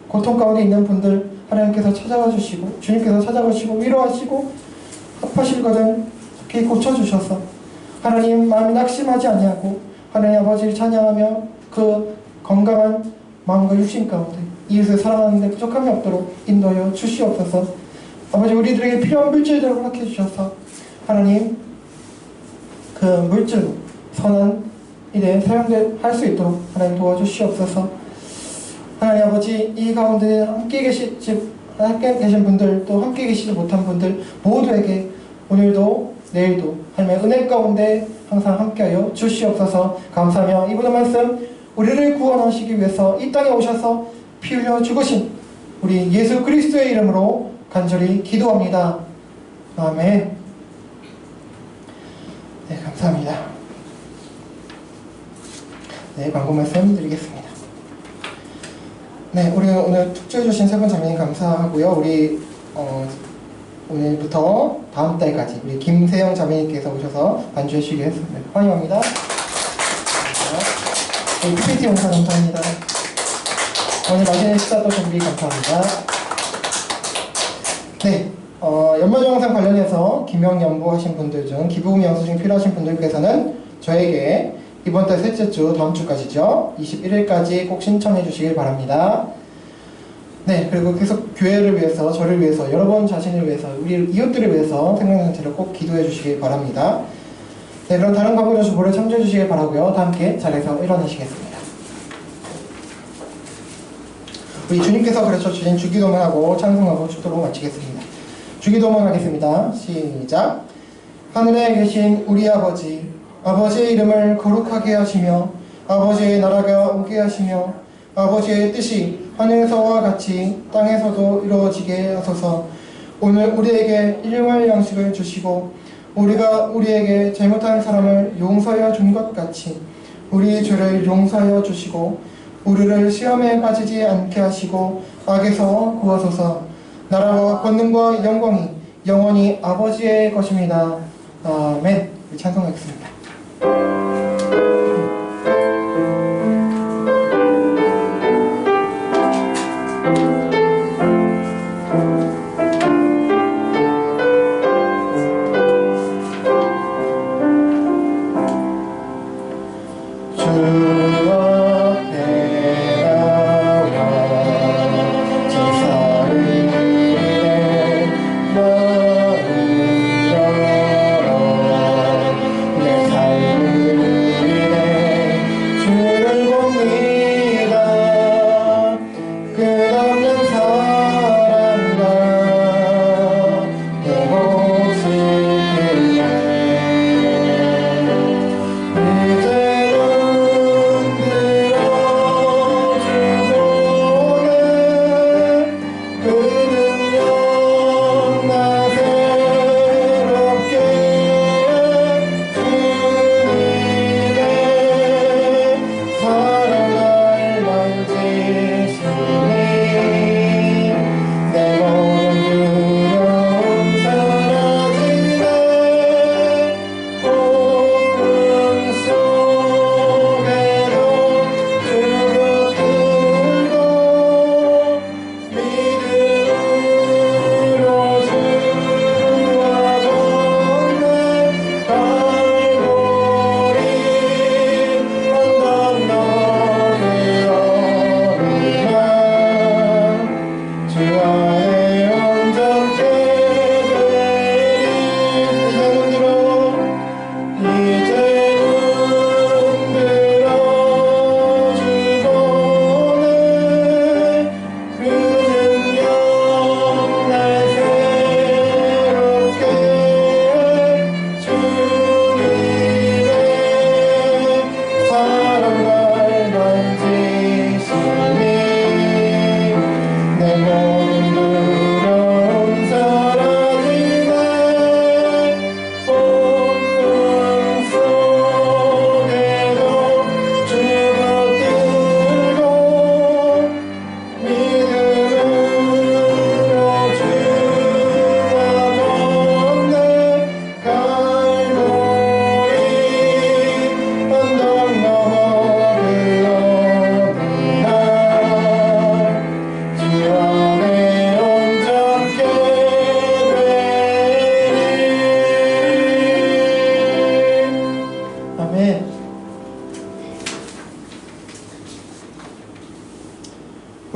[SPEAKER 1] 고통 가운데 있는 분들 하나님께서 찾아와 주시고 주님께서 찾아오시고 위로하시고 합하실 것은 속히 고쳐주셔서 하나님 마음이 낙심하지 아니하고 하나님 아버지를 찬양하며 그 건강한 마음과 육신 가운데 이웃을 사랑하는데 부족함이 없도록 인도하여 주시옵소서. 아버지 우리들에게 필요한 물질들을 허락해 주셔서 하나님 그 물질로 선한 일에 사용할 수 있도록 하나님 도와주시옵소서. 하나님 아버지 이 가운데 함께 계신 분들 또 함께 계시지 못한 분들 모두에게 오늘도 내일도 하나님의 은혜 가운데 항상 함께하여 주시옵소서. 감사하며 이분의 말씀 우리를 구원하시기 위해서 이 땅에 오셔서 피 흘려 죽으신 우리 예수 그리스도의 이름으로 간절히 기도합니다. 아멘. 네, 감사합니다. 네, 광고 말씀 드리겠습니다. 네, 우리 오늘 축조해주신 세 분 자매님 감사하고요. 우리 오늘부터 다음 달까지 우리 김세영 자매님께서 오셔서 반주해 주시겠습니다. 환영합니다. 네, PPT 용사 감사합니다. 오늘 맛있는 식사도 준비 감사합니다. 네, 연말정산 관련해서 기명 연보하신 분들 중 기부금 영수증 필요하신 분들께서는 저에게 이번 달 셋째 주 다음 주까지죠. 21일까지 꼭 신청해 주시길 바랍니다. 네, 그리고 계속 교회를 위해서, 저를 위해서, 여러분 자신을 위해서, 우리 이웃들을 위해서 생명전체를 꼭 기도해 주시길 바랍니다. 네, 그럼 다른 광고 전수부를 참조해 주시길 바라고요. 다 함께 자리에서 일어나시겠습니다. 우리 주님께서 가르쳐 주신 주기도문 하고 찬송하고 축도로 마치겠습니다. 주기도문 하겠습니다. 시작. 하늘에 계신 우리 아버지, 아버지의 이름을 거룩하게 하시며 아버지의 나라가 오게 하시며 아버지의 뜻이 하늘에서와 같이 땅에서도 이루어지게 하소서. 오늘 우리에게 일용할 양식을 주시고 우리가 우리에게 잘못한 사람을 용서하여 준 것 같이 우리 죄를 용서하여 주시고 우리를 시험에 빠지지 않게 하시고 악에서 구하소서. 나라와 권능과 영광이 영원히 아버지의 것입니다. 아멘. 찬송하겠습니다.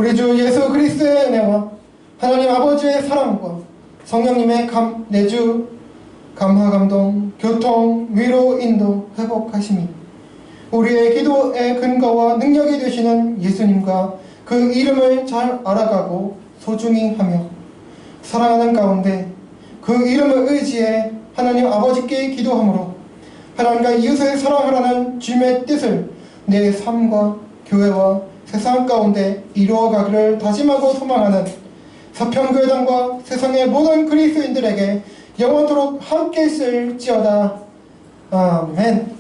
[SPEAKER 1] 우리 주 예수 그리스도의 은혜와 하나님 아버지의 사랑과 성령님의 내주, 감화, 감동, 교통, 위로, 인도, 회복하심이 우리의 기도의 근거와 능력이 되시는 예수님과 그 이름을 잘 알아가고 소중히 하며 사랑하는 가운데 그 이름을 의지해 하나님 아버지께 기도함으로 하나님과 이웃을 사랑하라는 주님의 뜻을 내 삶과 교회와 세상 가운데 이루어가기를 다짐하고 소망하는 서평교회당과 세상의 모든 그리스도인들에게 영원토록 함께 있을지어다. 아멘.